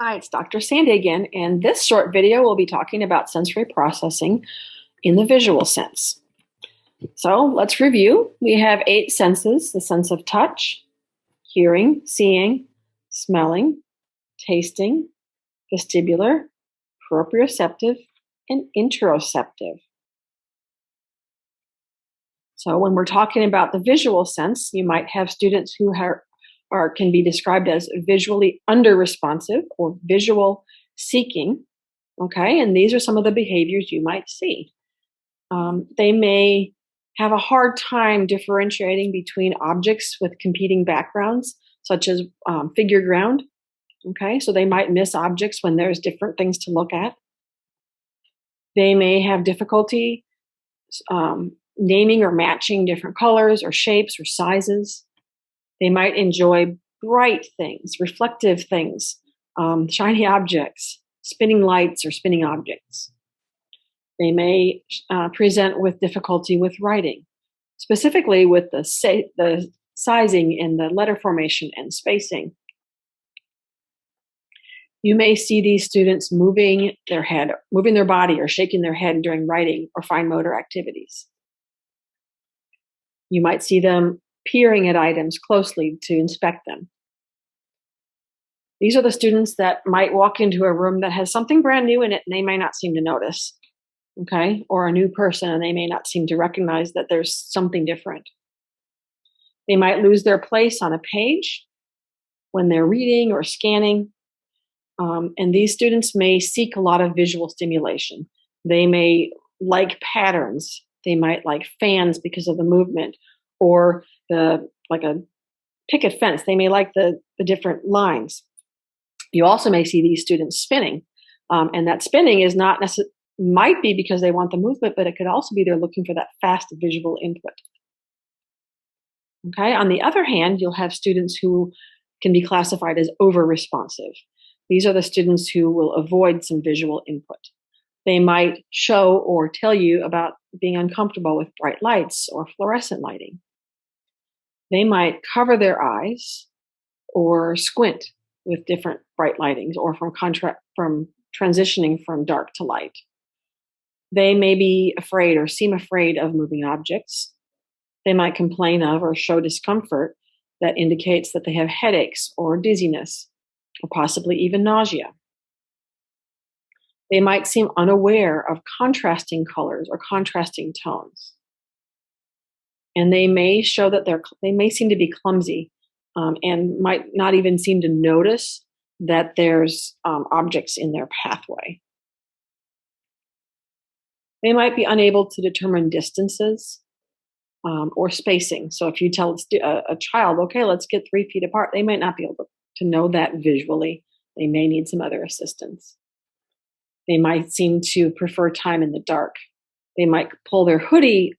Hi, it's Dr. Sandy again, and this short video will be talking about sensory processing in the visual sense. So let's review. We have 8 senses: the sense of touch, hearing, seeing, smelling, tasting, vestibular, proprioceptive, and interoceptive. So when we're talking about the visual sense, you might have students who can be described as visually under-responsive or visual seeking. Okay, and these are some of the behaviors you might see. They may have a hard time differentiating between objects with competing backgrounds, such as figure ground. Okay, so they might miss objects when there's different things to look at. They may have difficulty naming or matching different colors or shapes or sizes. They might enjoy bright things, reflective things, shiny objects, spinning lights or spinning objects. They may present with difficulty with writing, specifically with the sizing and the letter formation and spacing. You may see these students moving their body or shaking their head during writing or fine motor activities. You might see them peering at items closely to inspect them. These are the students that might walk into a room that has something brand new in it and they may not seem to notice. Okay, or a new person and they may not seem to recognize that there's something different. They might lose their place on a page when they're reading or scanning. And these students may seek a lot of visual stimulation. They may like patterns. They might like fans because of the movement, or like a picket fence. They may like the different lines. You also may see these students spinning. And that spinning is not necessarily, might be because they want the movement, but it could also be they're looking for that fast visual input. Okay. On the other hand, you'll have students who can be classified as over-responsive. These are the students who will avoid some visual input. They might show or tell you about being uncomfortable with bright lights or fluorescent lighting. They might cover their eyes or squint with different bright lightings or from transitioning from dark to light. They may be afraid or seem afraid of moving objects. They might complain of or show discomfort that indicates that they have headaches or dizziness or possibly even nausea. They might seem unaware of contrasting colors or contrasting tones. And they may show that they may seem to be clumsy and might not even seem to notice that there's objects in their pathway. They might be unable to determine distances or spacing. So if you tell a child, okay, let's get 3 feet apart, they might not be able to know that visually. They may need some other assistance. They might seem to prefer time in the dark. They might pull their hoodie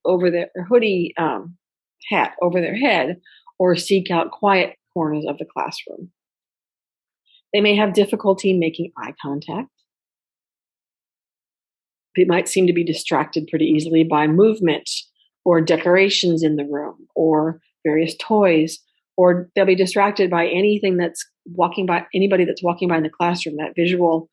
hat over their head or seek out quiet corners of the classroom. They may have difficulty making eye contact. They might seem to be distracted pretty easily by movement or decorations in the room or various toys, or they'll be distracted by anything anybody that's walking by in the classroom, that visual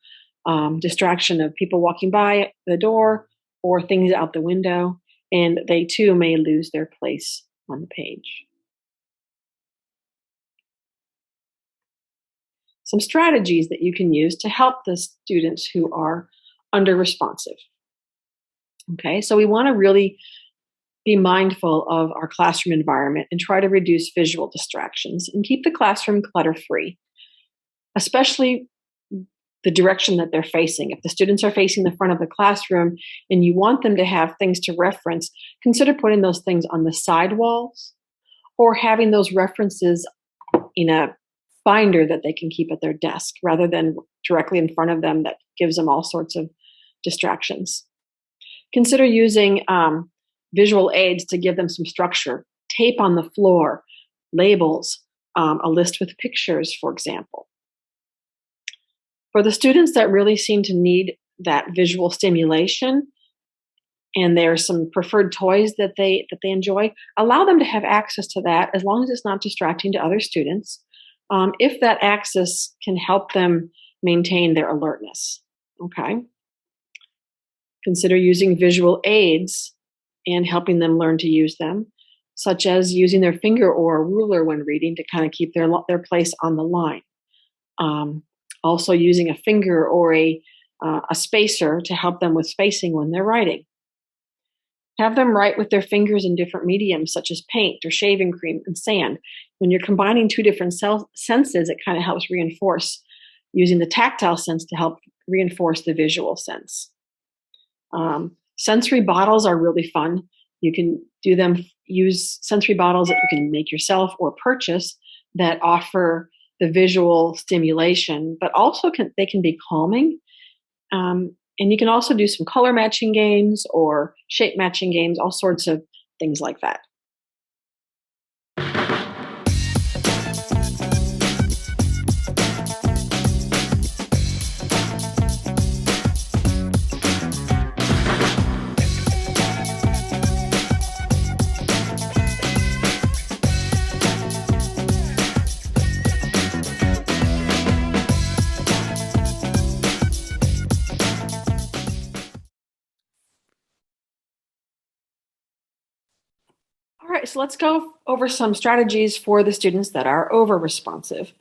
distraction of people walking by the door or things out the window, and they too may lose their place on the page. Some strategies that you can use to help the students who are under-responsive. Okay, so we want to really be mindful of our classroom environment and try to reduce visual distractions and keep the classroom clutter-free, especially the direction that they're facing. If the students are facing the front of the classroom and you want them to have things to reference, consider putting those things on the side walls or having those references in a binder that they can keep at their desk rather than directly in front of them. That gives them all sorts of distractions. Consider using visual aids to give them some structure. Tape on the floor, labels, a list with pictures, for example. For the students that really seem to need that visual stimulation, and there's some preferred toys that they enjoy, allow them to have access to that as long as it's not distracting to other students. If that access can help them maintain their alertness. Okay. Consider using visual aids and helping them learn to use them, such as using their finger or a ruler when reading to kind of keep their place on the line. Also using a finger or a spacer to help them with spacing when they're writing. Have them write with their fingers in different mediums, such as paint or shaving cream and sand. When you're combining two different senses, it kind of helps reinforce using the tactile sense to help reinforce the visual sense. Sensory bottles are really fun. You can use sensory bottles that you can make yourself or purchase that offer the visual stimulation, but also they can be calming. And you can also do some color matching games or shape matching games, all sorts of things like that. All right, so let's go over some strategies for the students that are over-responsive.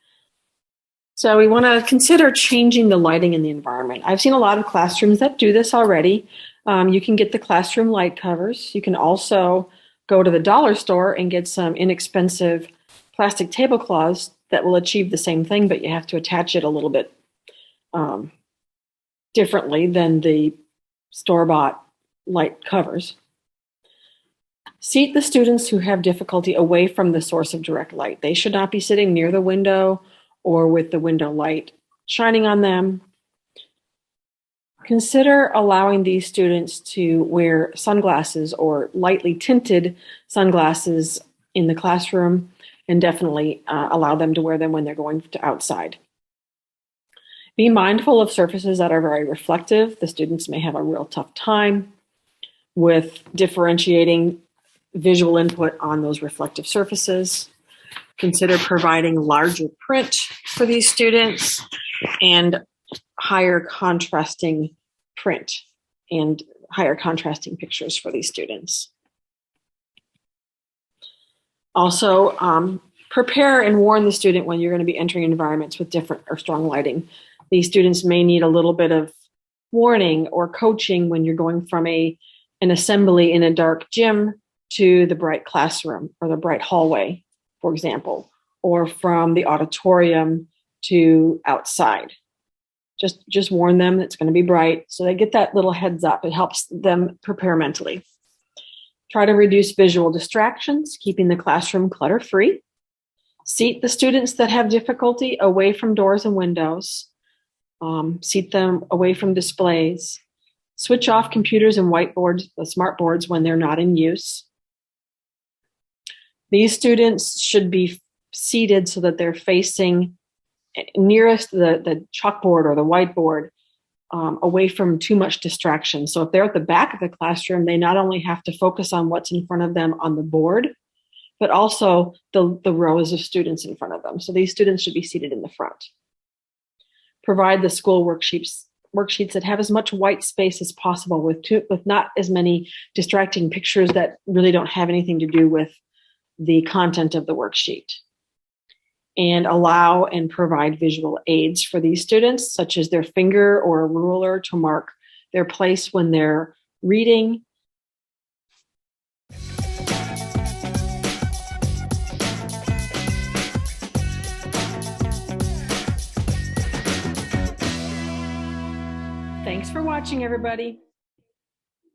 So we want to consider changing the lighting in the environment. I've seen a lot of classrooms that do this already. You can get the classroom light covers. You can also go to the dollar store and get some inexpensive plastic tablecloths that will achieve the same thing, but you have to attach it a little bit differently than the store-bought light covers. Seat the students who have difficulty away from the source of direct light. They should not be sitting near the window or with the window light shining on them. Consider allowing these students to wear sunglasses or lightly tinted sunglasses in the classroom, and definitely allow them to wear them when they're going outside. Be mindful of surfaces that are very reflective. The students may have a real tough time with differentiating visual input on those reflective surfaces. Consider providing larger print for these students and higher contrasting print and higher contrasting pictures for these students. Also, prepare and warn the student when you're going to be entering environments with different or strong lighting. These students may need a little bit of warning or coaching when you're going from an assembly in a dark gym to the bright classroom or the bright hallway, for example, or from the auditorium to outside. Just warn them it's going to be bright so they get that little heads up. It helps them prepare mentally. Try to reduce visual distractions, keeping the classroom clutter-free. Seat the students that have difficulty away from doors and windows. Seat them away from displays. Switch off computers and whiteboards, the smart boards, when they're not in use. These students should be seated so that they're facing nearest the chalkboard or the whiteboard, away from too much distraction. So if they're at the back of the classroom, they not only have to focus on what's in front of them on the board, but also the rows of students in front of them. So these students should be seated in the front. Provide the school worksheets that have as much white space as possible with not as many distracting pictures that really don't have anything to do with the content of the worksheet. And allow and provide visual aids for these students, such as their finger or a ruler to mark their place when they're reading. Thanks for watching, everybody.